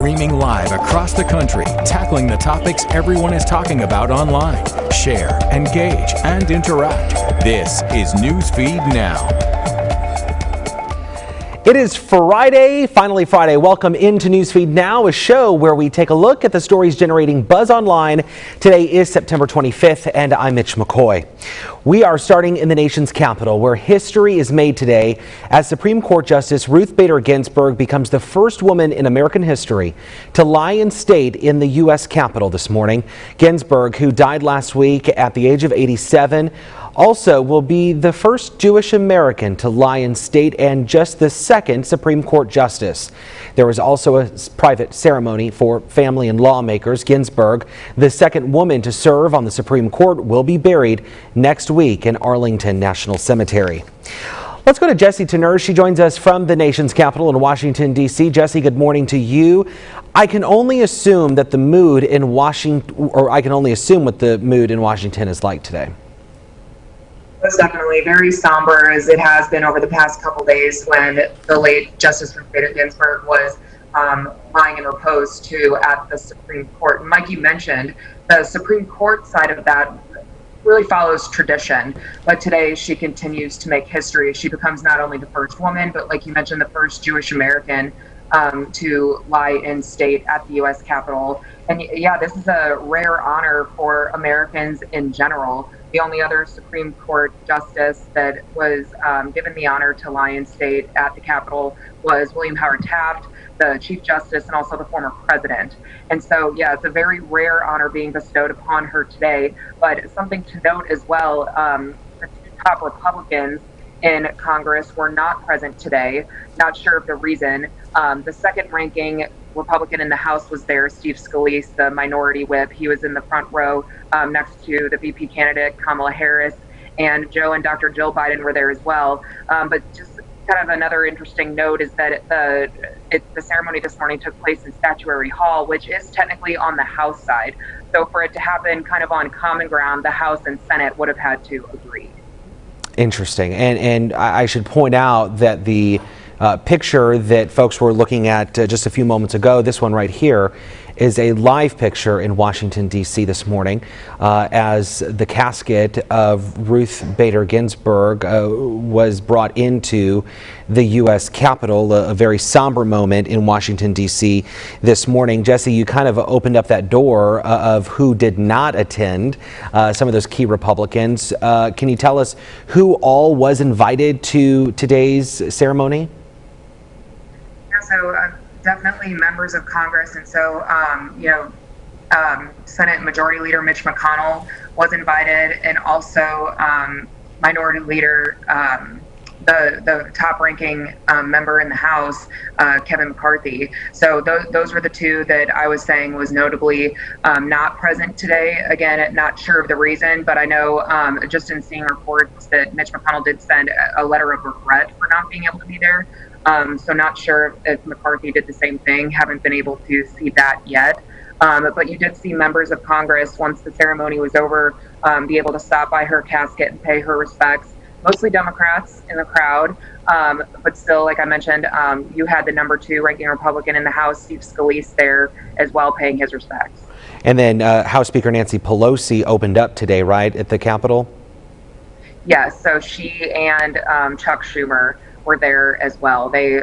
Streaming live across the country, tackling the topics everyone is talking about online. Share, engage, and interact. This is Newsfeed Now. It is Friday, finally Friday. Welcome into Newsfeed Now, a show where we take a look at the stories generating buzz online. Today is September 25th, and I'm Mitch McCoy. We are starting in the nation's capital, where history is made today as Supreme Court Justice Ruth Bader Ginsburg becomes the first woman in American history to lie in state in the U.S. Capitol this morning. Ginsburg, who died last week at the age of 87, also will be the first Jewish American to lie in state and just the second Supreme Court justice. There was also a private ceremony for family and lawmakers. Ginsburg, the second woman to serve on the Supreme Court, will be buried next week in Arlington National Cemetery. Let's go to Jessie Tenner. She joins us from the nation's capital in Washington, D.C. Jessie, good morning to you. I can only assume what the mood in Washington is like today. It was definitely very somber, as it has been over the past couple days when the late Justice Ruth Bader Ginsburg was lying in repose at the Supreme Court. And like you mentioned, the Supreme Court side of that really follows tradition, but today she continues to make history. She becomes not only the first woman, but like you mentioned, the first Jewish American to lie in state at the U.S. Capitol. And yeah, this is a rare honor for Americans in general. The only other Supreme Court justice that was given the honor to lie in state at the Capitol was William Howard Taft, the Chief Justice, and also the former president. And so, yeah, it's a very rare honor being bestowed upon her today. But something to note as well, the two top Republicans in Congress were not present today. Not sure of the reason. The second ranking Republican in the House was there, Steve Scalise, the minority whip. He was in the front row next to the VP candidate, Kamala Harris, and Joe and Dr. Jill Biden were there as well. But just kind of another interesting note is that the ceremony this morning took place in Statuary Hall, which is technically on the House side. So for it to happen kind of on common ground, the House and Senate would have had to agree. Interesting. And I should point out that the picture that folks were looking at just a few moments ago, this one right here, is a live picture in Washington, D.C. this morning as the casket of Ruth Bader Ginsburg was brought into the U.S. Capitol, a very somber moment in Washington, D.C. this morning. Jessie, you kind of opened up that door of who did not attend, some of those key Republicans. Can you tell us who all was invited to today's ceremony? So definitely members of Congress, and so Senate Majority Leader Mitch McConnell was invited, and also Minority Leader, the top-ranking member in the House, Kevin McCarthy. So those were the two that I was saying was notably not present today. Again, not sure of the reason, but I know just in seeing reports that Mitch McConnell did send a letter of regret for not being able to be there. So not sure if McCarthy did the same thing. Haven't been able to see that yet. But you did see members of Congress, once the ceremony was over, be able to stop by her casket and pay her respects. Mostly Democrats in the crowd, but still, like I mentioned, you had the number 2 ranking Republican in the House, Steve Scalise, there as well, paying his respects. And then House Speaker Nancy Pelosi opened up today, right, at the Capitol? Yes, so she and Chuck Schumer were there as well. They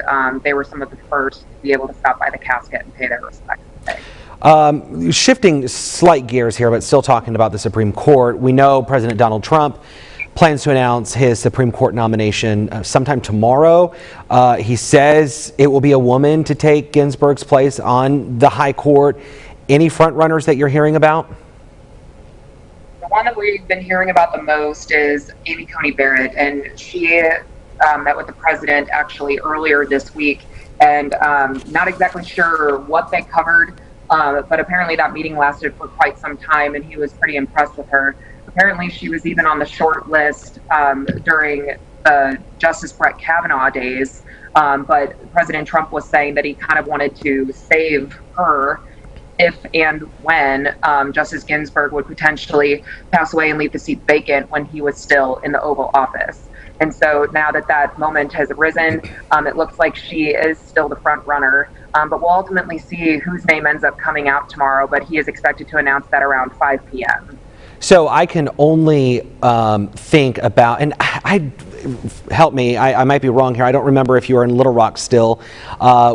were some of the first to be able to stop by the casket and pay their respects today. Shifting slight gears here, but still talking about the Supreme Court, we know President Donald Trump plans to announce his Supreme Court nomination sometime tomorrow. He says it will be a woman to take Ginsburg's place on the High Court. Any front runners that you're hearing about? The one that we've been hearing about the most is Amy Coney Barrett, and she met with the president actually earlier this week, and not exactly sure what they covered, but apparently that meeting lasted for quite some time, and he was pretty impressed with her. Apparently she was even on the short list during Justice Brett Kavanaugh days, but President Trump was saying that he kind of wanted to save her if and when Justice Ginsburg would potentially pass away and leave the seat vacant when he was still in the Oval Office. And so now that that moment has arisen, it looks like she is still the front runner. But we'll ultimately see whose name ends up coming out tomorrow. But he is expected to announce that around 5 p.m. So I can only think about, and help me, I might be wrong here. I don't remember if you were in Little Rock still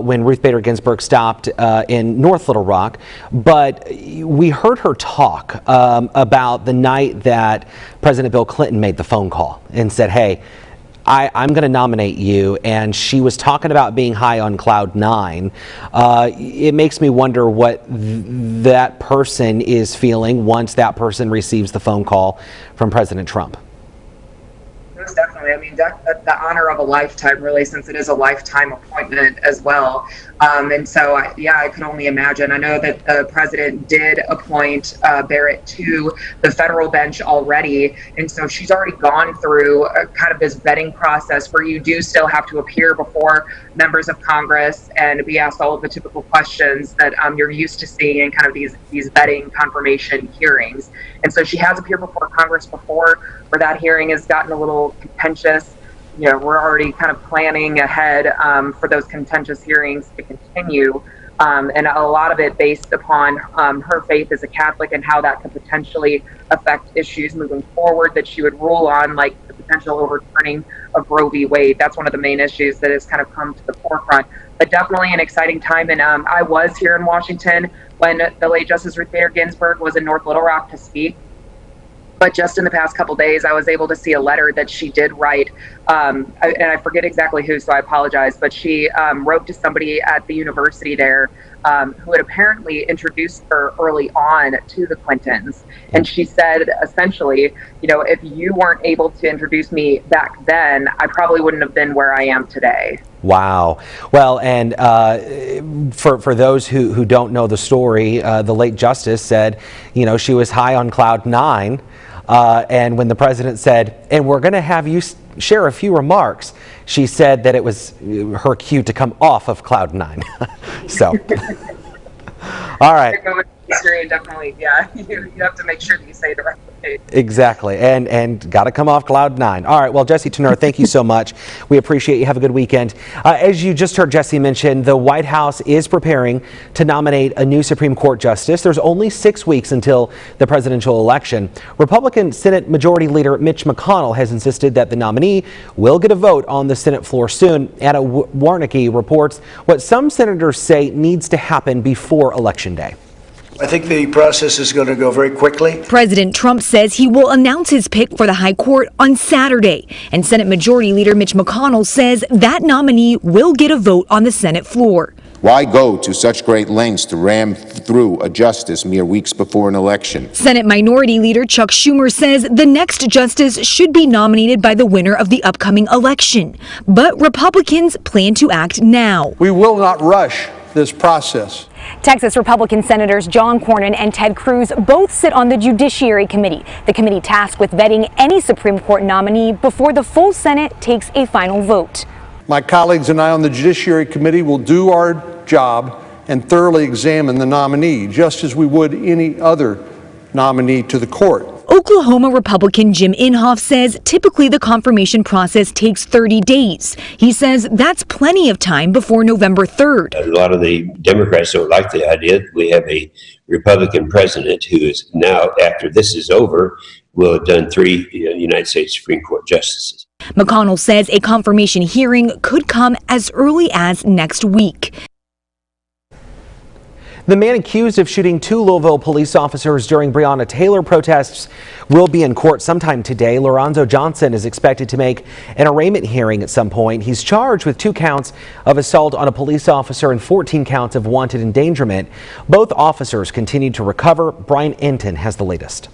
when Ruth Bader Ginsburg stopped in North Little Rock, but we heard her talk about the night that President Bill Clinton made the phone call and said, hey, I'm going to nominate you, and she was talking about being high on cloud nine. It makes me wonder what that person is feeling once that person receives the phone call from President Trump. Most definitely. I mean, the honor of a lifetime, really, since it is a lifetime appointment as well. And so, I could only imagine. I know that the president did appoint Barrett to the federal bench already. And so she's already gone through kind of this vetting process where you do still have to appear before members of Congress and be asked all of the typical questions that you're used to seeing in kind of these vetting confirmation hearings. And so she has appeared before Congress before, where that hearing has gotten a little contentious. You know, we're already kind of planning ahead for those contentious hearings to continue, and a lot of it based upon her faith as a Catholic and how that could potentially affect issues moving forward that she would rule on, like the potential overturning of Roe v. Wade. That's one of the main issues that has kind of come to the forefront. But definitely an exciting time, and I was here in Washington when the late Justice Ruth Bader Ginsburg was in North Little Rock to speak. But just in the past couple days, I was able to see a letter that she did write, and I forget exactly who, so I apologize, but she wrote to somebody at the university there who had apparently introduced her early on to the Clintons. And she said, essentially, you know, if you weren't able to introduce me back then, I probably wouldn't have been where I am today. Wow. Well, and for those who don't know the story, the late Justice said, you know, she was high on cloud nine. And when the president said, and we're going to have you share a few remarks, she said that it was her cue to come off of cloud nine. So, all right. Definitely, yeah. You have to make sure that you say it the right way. Exactly, and got to come off cloud nine. All right, well, Jesse Tenor, thank you so much. We appreciate you. Have a good weekend. As you just heard Jesse mention, the White House is preparing to nominate a new Supreme Court justice. There's only 6 weeks until the presidential election. Republican Senate Majority Leader Mitch McConnell has insisted that the nominee will get a vote on the Senate floor soon. Anna Warnicki reports what some senators say needs to happen before Election Day. I think the process is going to go very quickly. President Trump says he will announce his pick for the high court on Saturday. And Senate Majority Leader Mitch McConnell says that nominee will get a vote on the Senate floor. Why go to such great lengths to ram through a justice mere weeks before an election? Senate Minority Leader Chuck Schumer says the next justice should be nominated by the winner of the upcoming election. But Republicans plan to act now. We will not rush this process. Texas Republican Senators John Cornyn and Ted Cruz both sit on the Judiciary Committee, the committee tasked with vetting any Supreme Court nominee before the full Senate takes a final vote. My colleagues and I on the Judiciary Committee will do our job and thoroughly examine the nominee, just as we would any other nominee to the court. Oklahoma Republican Jim Inhofe says typically the confirmation process takes 30 days. He says that's plenty of time before November 3rd. A lot of the Democrats don't like the idea that we have a Republican president who is now, after this is over, will have done 3 United States Supreme Court justices. McConnell says a confirmation hearing could come as early as next week. The man accused of shooting 2 Louisville police officers during Breonna Taylor protests will be in court sometime today. Lorenzo Johnson is expected to make an arraignment hearing at some point. He's charged with 2 counts of assault on a police officer and 14 counts of wanted endangerment. Both officers continue to recover. Brian Enton has the latest.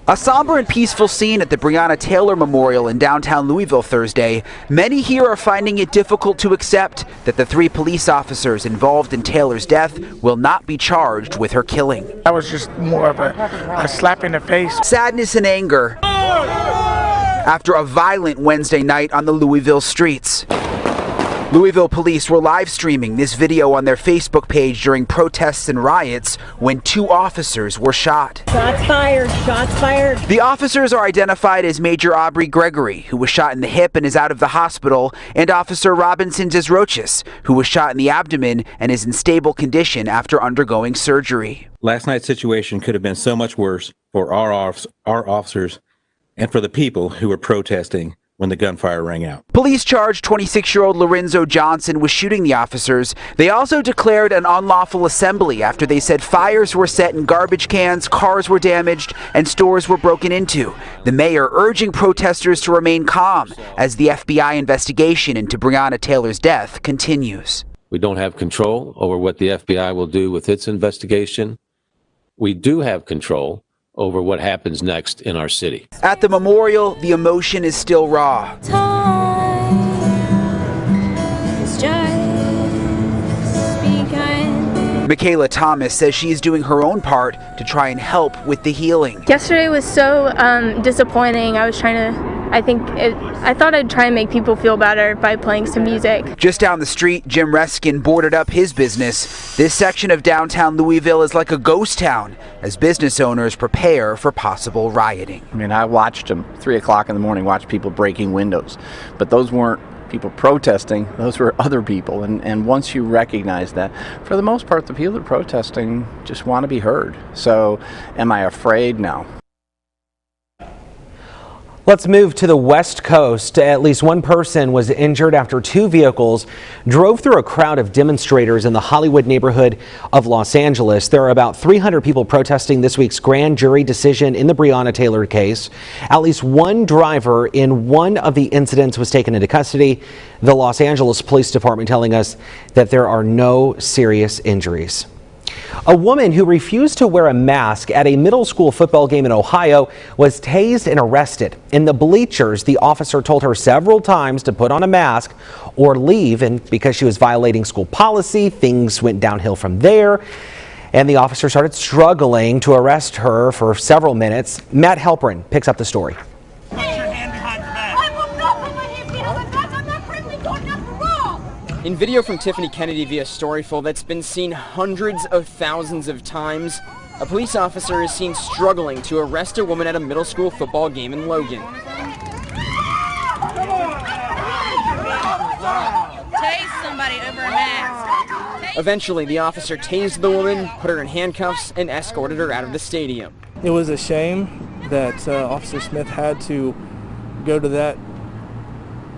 A somber and peaceful scene at the Breonna Taylor Memorial in downtown Louisville Thursday. Many here are finding it difficult to accept that the 3 police officers involved in Taylor's death will not be charged with her killing. That was just more of a slap in the face. Sadness and anger after a violent Wednesday night on the Louisville streets. Louisville police were live streaming this video on their Facebook page during protests and riots when 2 officers were shot. Shots fired, shots fired. The officers are identified as Major Aubrey Gregory, who was shot in the hip and is out of the hospital, and Officer Robinson Desroches, who was shot in the abdomen and is in stable condition after undergoing surgery. Last night's situation could have been so much worse for our officers and for the people who were protesting when the gunfire rang out. Police charged 26-year-old Lorenzo Johnson with shooting the officers. They also declared an unlawful assembly after they said fires were set in garbage cans, cars were damaged, and stores were broken into. The mayor urging protesters to remain calm as the FBI investigation into Breonna Taylor's death continues. We don't have control over what the FBI will do with its investigation. We do have control over what happens next in our city. At the memorial, the emotion is still raw. Michaela Thomas says she's doing her own part to try and help with the healing. Yesterday was so disappointing. I thought I'd try and make people feel better by playing some music. Just down the street, Jim Reskin boarded up his business. This section of downtown Louisville is like a ghost town as business owners prepare for possible rioting. I mean, I watched them 3 o'clock in the morning, watch people breaking windows, but those weren't people protesting, those were other people. And once you recognize that, for the most part, the people that are protesting just want to be heard. So am I afraid? No. Let's move to the West Coast. At least one person was injured after 2 vehicles drove through a crowd of demonstrators in the Hollywood neighborhood of Los Angeles. There are about 300 people protesting this week's grand jury decision in the Breonna Taylor case. At least one driver in one of the incidents was taken into custody. The Los Angeles Police Department telling us that there are no serious injuries. A woman who refused to wear a mask at a middle school football game in Ohio was tased and arrested. In the bleachers, the officer told her several times to put on a mask or leave, and because she was violating school policy, things went downhill from there. And the officer started struggling to arrest her for several minutes. Matt Halperin picks up the story. In video from Tiffany Kennedy via Storyful that's been seen hundreds of thousands of times, a police officer is seen struggling to arrest a woman at a middle school football game in Logan. Tase somebody over a mask. Eventually, the officer tased the woman, put her in handcuffs, and escorted her out of the stadium. It was a shame that Officer Smith had to go to that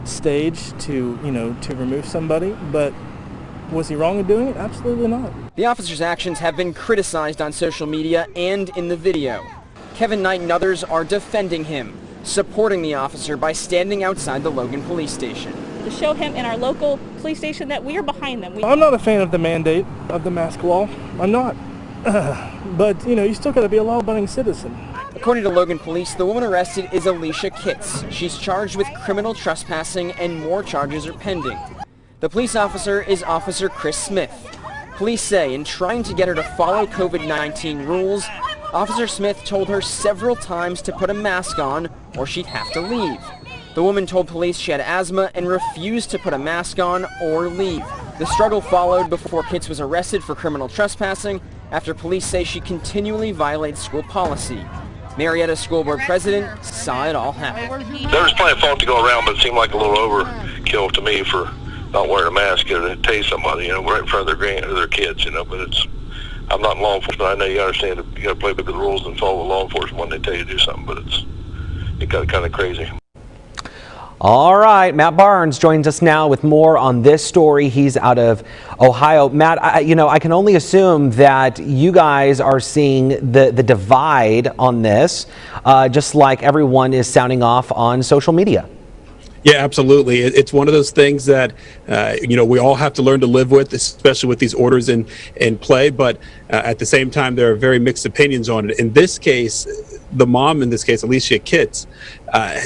stage to remove somebody, but was he wrong in doing it? Absolutely not. The officer's actions have been criticized on social media and in the video. Kevin Knight and others are defending him, supporting the officer by standing outside the Logan police station. To show him in our local police station that we are behind them. I'm not a fan of the mandate of the mask law. I'm not. But, you still got to be a law-abiding citizen. According to Logan police, the woman arrested is Alicia Kitts. She's charged with criminal trespassing and more charges are pending. The police officer is Officer Chris Smith. Police say in trying to get her to follow COVID-19 rules, Officer Smith told her several times to put a mask on or she'd have to leave. The woman told police she had asthma and refused to put a mask on or leave. The struggle followed before Kitts was arrested for criminal trespassing after police say she continually violates school policy. Marietta School Board President saw it all happen. There was plenty of fault to go around, but it seemed like a little overkill to me for not wearing a mask and to tase somebody, right in front of their kids, but I'm not in law enforcement. I know you understand that you got to play by the rules and follow law enforcement when they tell you to do something, but it got kind of crazy. All right, Matt Barnes joins us now with more on this story. He's out of Ohio. Matt, I can only assume that you guys are seeing the divide on this, just like everyone is sounding off on social media. Yeah, absolutely. It's one of those things that, we all have to learn to live with, especially with these orders in play. But at the same time, there are very mixed opinions on it. In this case, the mom, in this case, Alicia Kitts,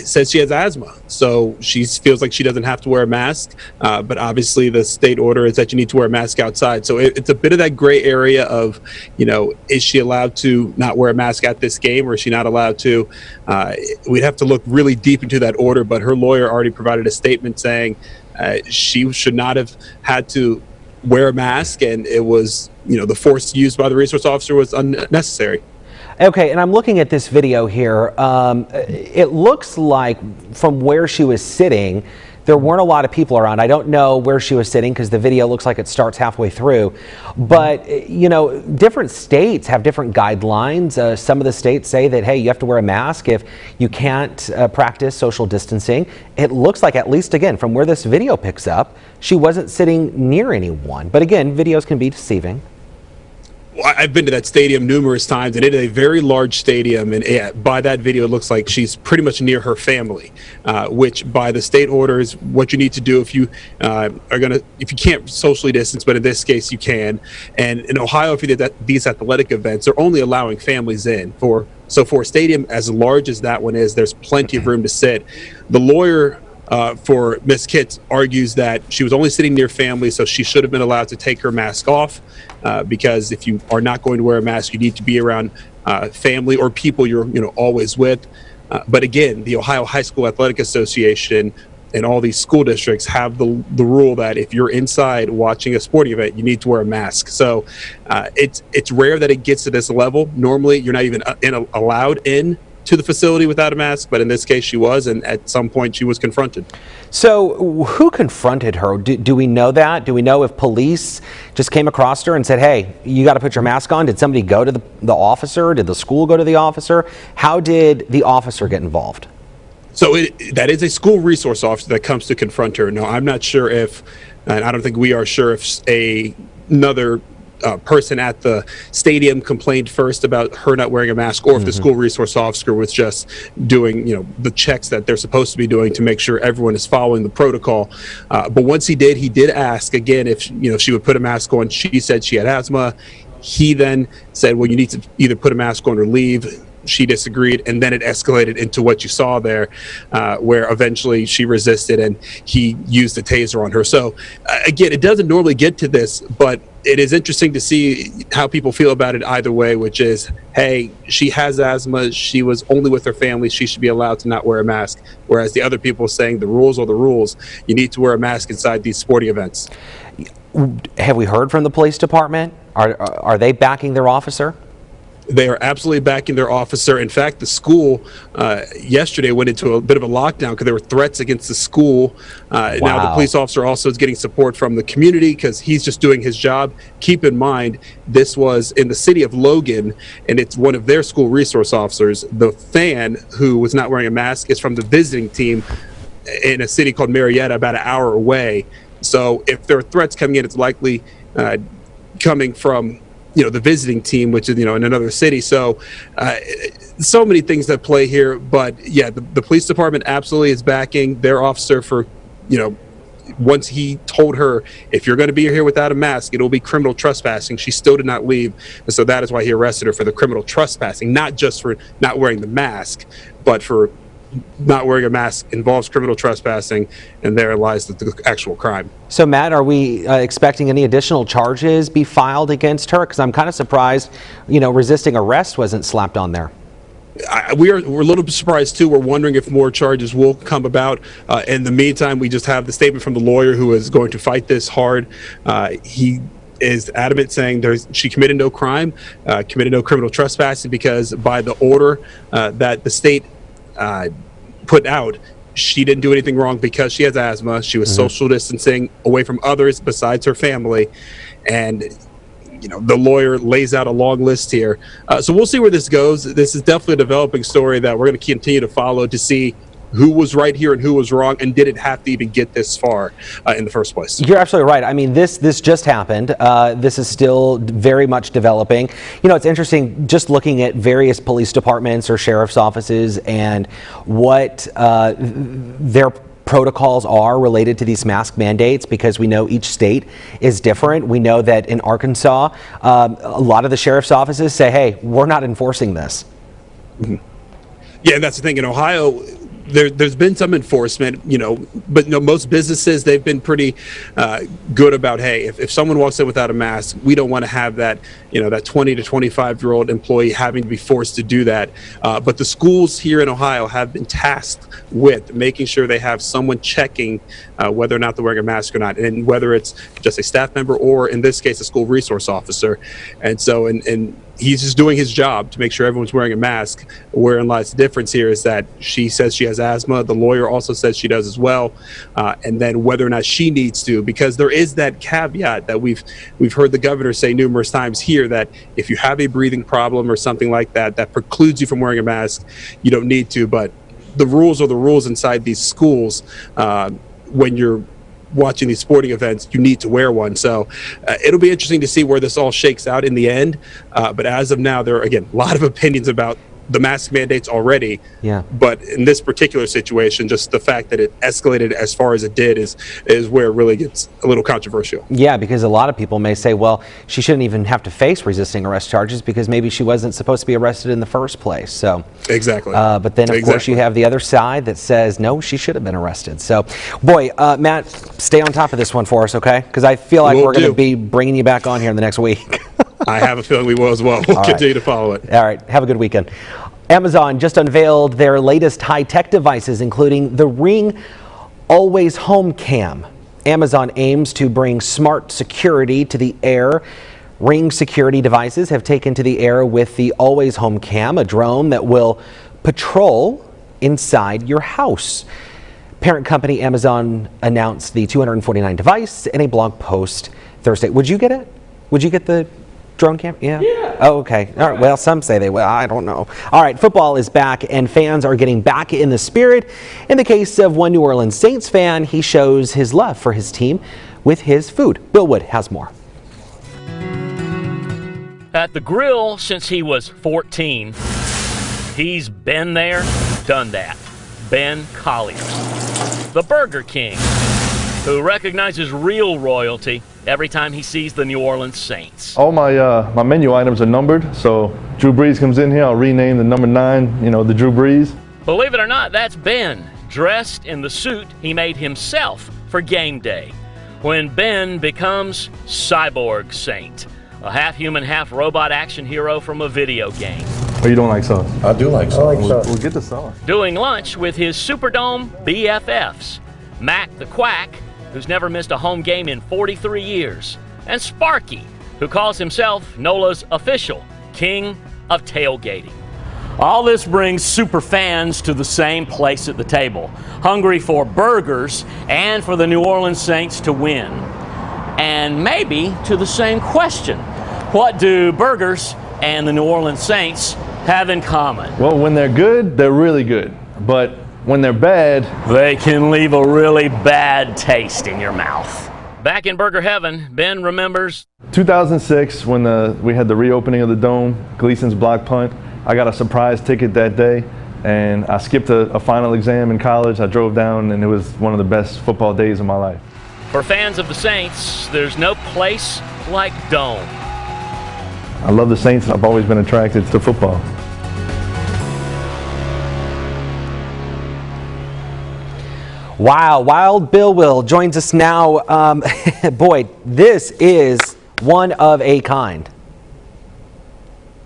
says she has asthma. So she feels like she doesn't have to wear a mask. But obviously, the state order is that you need to wear a mask outside. So it's a bit of that gray area of, is she allowed to not wear a mask at this game or is she not allowed to? We'd have to look really deep into that order. But her lawyer already provided a statement saying She should not have had to wear a mask, and it was, the force used by the resource officer was unnecessary. Okay, and I'm looking at this video here. It looks like from where she was sitting, there weren't a lot of people around. I don't know where she was sitting because the video looks like it starts halfway through. But, different states have different guidelines. Some of the states say that, hey, you have to wear a mask if you can't practice social distancing. It looks like, at least again, from where this video picks up, she wasn't sitting near anyone. But again, videos can be deceiving. I've been to that stadium numerous times, and it is a very large stadium, and by that video, it looks like she's pretty much near her family, which by the state orders, what you need to do if you if you can't socially distance, but in this case you can. And in Ohio, if you did these athletic events, they're only allowing families in. So for a stadium as large as that one is, there's plenty of room to sit. The lawyer for Ms. Kitts argues that she was only sitting near family, so she should have been allowed to take her mask off, because if you are not going to wear a mask, you need to be around family or people you're always with. But again, the Ohio High School Athletic Association and all these school districts have the rule that if you're inside watching a sporting event, you need to wear a mask. So it's rare that it gets to this level. Normally, you're not even allowed in to the facility without a mask, but in this case she was, and at some point she was confronted. So who confronted her? Do we know that? Do we know if police just came across her and said, hey, you got to put your mask on? Did somebody go to the officer? Did the school go to the officer? How did the officer get involved? So that is a school resource officer that comes to confront her. No, I'm not sure if, and I don't think we are sure if another person at the stadium complained first about her not wearing a mask, or if the school resource officer was just doing, the checks that they're supposed to be doing to make sure everyone is following the protocol. But once he did ask again if she would put a mask on. She said she had asthma. He then said, well, you need to either put a mask on or leave. She disagreed, and then it escalated into what you saw there, where eventually she resisted and he used the taser on her. So again, it doesn't normally get to this, but it is interesting to see how people feel about it either way, which is, hey, she has asthma, she was only with her family, she should be allowed to not wear a mask. Whereas the other people saying the rules are the rules, you need to wear a mask inside these sporting events. Have we heard from the police department? Are they backing their officer? They are absolutely backing their officer. In fact, the school yesterday went into a bit of a lockdown because there were threats against the school. Now the police officer also is getting support from the community because he's just doing his job. Keep in mind, this was in the city of Logan, and it's one of their school resource officers. The fan who was not wearing a mask is from the visiting team in a city called Marietta, about an hour away. So if there are threats coming in, it's likely coming from the visiting team, which is, in another city. So so many things that play here. But yeah, the police department absolutely is backing their officer for, once he told her, if you're going to be here without a mask, it will be criminal trespassing. She still did not leave. And so that is why he arrested her for the criminal trespassing, not just for not wearing the mask, but for not wearing a mask involves criminal trespassing, and there lies the actual crime. So Matt, are we expecting any additional charges be filed against her? Because I'm kind of surprised, resisting arrest wasn't slapped on there. We're a little bit surprised too. We're wondering if more charges will come about. In the meantime, we just have the statement from the lawyer who is going to fight this hard. He is adamant, saying she committed no crime, committed no criminal trespassing, because by the order that the state put out, she didn't do anything wrong because she has asthma. She was social distancing away from others besides her family. And, the lawyer lays out a long list here. So we'll see where this goes. This is definitely a developing story that we're going to continue to follow to see who was right here and who was wrong, and did it have to even get this far in the first place? You're absolutely right. I mean, this just happened. This is still very much developing. It's interesting just looking at various police departments or sheriff's offices and what their protocols are related to these mask mandates, because we know each state is different. We know that in Arkansas, a lot of the sheriff's offices say, hey, we're not enforcing this. Yeah, and that's the thing. In Ohio, there's been some enforcement, but most businesses, they've been pretty good about, hey, if someone walks in without a mask, we don't want to have that, that 20 to 25-year-old employee having to be forced to do that. But the schools here in Ohio have been tasked with making sure they have someone checking whether or not they're wearing a mask or not, and whether it's just a staff member or, in this case, a school resource officer. And so, and he's just doing his job to make sure everyone's wearing a mask. Wherein lies the difference here is that she says she has asthma. The lawyer also says she does as well. And then whether or not she needs to, because there is that caveat that we've heard the governor say numerous times here, that if you have a breathing problem or something like that, that precludes you from wearing a mask, you don't need to. But the rules are the rules inside these schools. When you're watching these sporting events, you need to wear one. So it'll be interesting to see where this all shakes out in the end. But as of now, there are, again, a lot of opinions about the mask mandates already. Yeah. But in this particular situation, just the fact that it escalated as far as it did is where it really gets a little controversial. Yeah, because a lot of people may say, well, she shouldn't even have to face resisting arrest charges because maybe she wasn't supposed to be arrested in the first place. So exactly. But then, of course, you have the other side that says, no, she should have been arrested. So, boy, Matt, stay on top of this one for us, okay? Because I feel like we're going to be bringing you back on here in the next week. I have a feeling we will as well. We'll continue to follow it. All right. Have a good weekend. Amazon just unveiled their latest high-tech devices, including the Ring Always Home Cam. Amazon aims to bring smart security to the air. Ring security devices have taken to the air with the Always Home Cam, a drone that will patrol inside your house. Parent company Amazon announced the 249 device in a blog post Thursday. Would you get it? Would you get the drone cam? Yeah. Oh, okay. All right. Well, some say they will. I don't know. All right. Football is back and fans are getting back in the spirit. In the case of one New Orleans Saints fan, he shows his love for his team with his food. Bill Wood has more. At the grill since he was 14, he's been there, done that. Ben Collier, the Burger King, who recognizes real royalty every time he sees the New Orleans Saints. All my menu items are numbered, so Drew Brees comes in here, I'll rename the number 9, the Drew Brees. Believe it or not, that's Ben, dressed in the suit he made himself for game day, when Ben becomes Cyborg Saint, a half-human, half-robot action hero from a video game. Oh, you don't like sauce? I do like sauce. We'll get the sauce. Doing lunch with his Superdome BFFs, Mac the Quack, who's never missed a home game in 43 years, and Sparky, who calls himself NOLA's official king of tailgating. All this brings super fans to the same place at the table, hungry for burgers and for the New Orleans Saints to win. And maybe to the same question: what do burgers and the New Orleans Saints have in common? Well, when they're good, they're really good. But when they're bad, they can leave a really bad taste in your mouth. Back in Burger Heaven, Ben remembers 2006 when we had the reopening of the Dome, Gleason's block punt. I got a surprise ticket that day, and I skipped a final exam in college. I drove down, and it was one of the best football days of my life. For fans of the Saints, there's no place like Dome. I love the Saints. I've always been attracted to football. Wow, Wild Bill Will joins us now. Boy, this is one of a kind.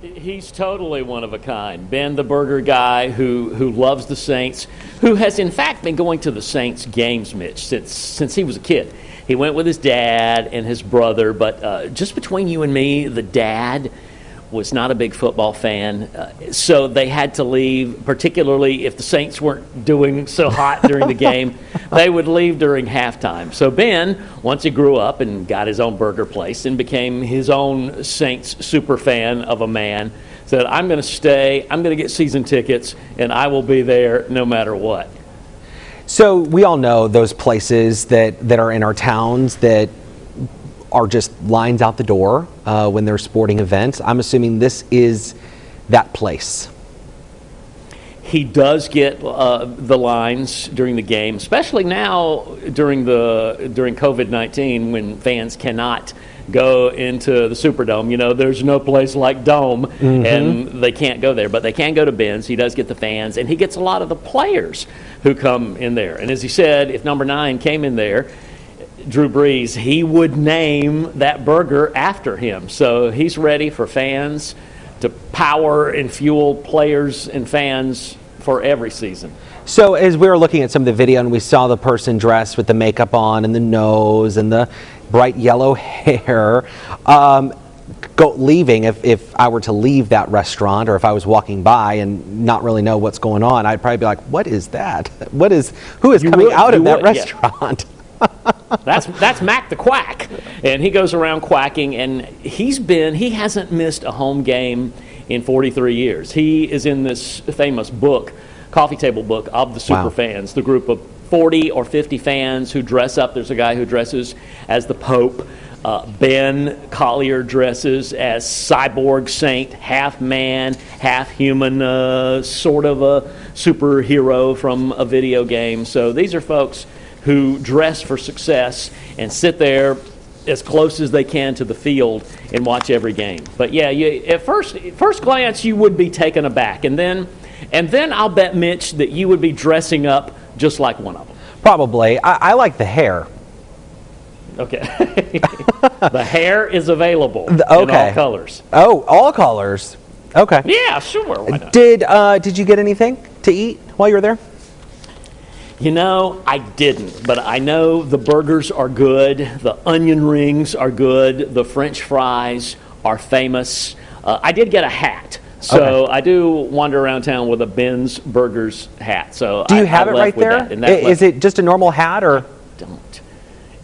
He's totally one of a kind. Ben, the burger guy who loves the Saints, who has in fact been going to the Saints games, Mitch, since he was a kid. He went with his dad and his brother, but just between you and me, the dad was not a big football fan, so they had to leave, particularly if the Saints weren't doing so hot during the game. They would leave during halftime. So Ben, once he grew up and got his own burger place and became his own Saints super fan of a man, said, I'm going to stay, I'm going to get season tickets, and I will be there no matter what. So we all know those places that are in our towns that are just lines out the door when there's sporting events. I'm assuming this is that place. He does get the lines during the game, especially now during COVID-19 when fans cannot go into the Superdome. You know, there's no place like Dome, and they can't go there. But they can go to Ben's. He does get the fans, and he gets a lot of the players who come in there. And as he said, if number 9 came in there, Drew Brees, he would name that burger after him. So he's ready for fans to power and fuel players and fans for every season. So as we were looking at some of the video and we saw the person dressed with the makeup on and the nose and the bright yellow hair, leaving, if I were to leave that restaurant or if I was walking by and not really know what's going on, I'd probably be like, what is that? Who is coming out of that restaurant? Yeah. That's Mac the Quack, and he goes around quacking, and he hasn't missed a home game in 43 years. He is in this famous book, coffee table book of the super fans, the group of 40 or 50 fans who dress up. There's a guy who dresses as the Pope. Ben Collier dresses as Cyborg Saint, half man, half human, sort of a superhero from a video game. So these are folks who dress for success and sit there as close as they can to the field and watch every game. But yeah, at first glance, you would be taken aback, and then I'll bet, Mitch, that you would be dressing up just like one of them. Probably. I like the hair. Okay. The hair is available in all colors. Oh, all colors. Okay. Yeah, sure. Why not? Did you get anything to eat while you were there? You know, I didn't, but I know the burgers are good, the onion rings are good, the French fries are famous. I did get a hat. So I do wander around town with a Ben's Burgers hat. So do you have it right there? Is it just a normal hat or? Don't.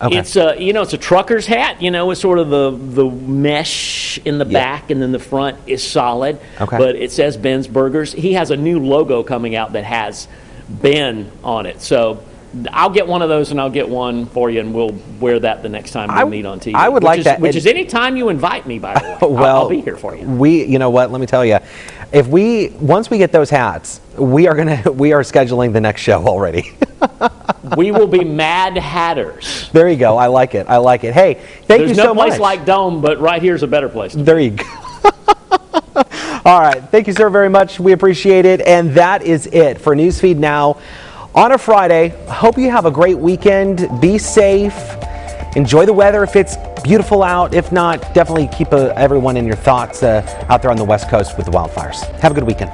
Okay. It's it's a trucker's hat. You know, it's sort of the mesh in the back, and then the front is solid. Okay. But it says Ben's Burgers. He has a new logo coming out that has Ben on it. So I'll get one of those, and I'll get one for you, and we'll wear that the next time we meet on TV. I would like that. Which is any time you invite me, by the way. Well, I'll be here for you. You know what? Let me tell you, once we get those hats, we are scheduling the next show already. We will be Mad Hatters. There you go. I like it. Hey, thank you so much. There's no place like Dome, but right here's a better place. There you go. All right. Thank you, sir, very much. We appreciate it. And that is it for Newsfeed Now on a Friday. Hope you have a great weekend. Be safe. Enjoy the weather if it's beautiful out. If not, definitely keep everyone in your thoughts out there on the West Coast with the wildfires. Have a good weekend.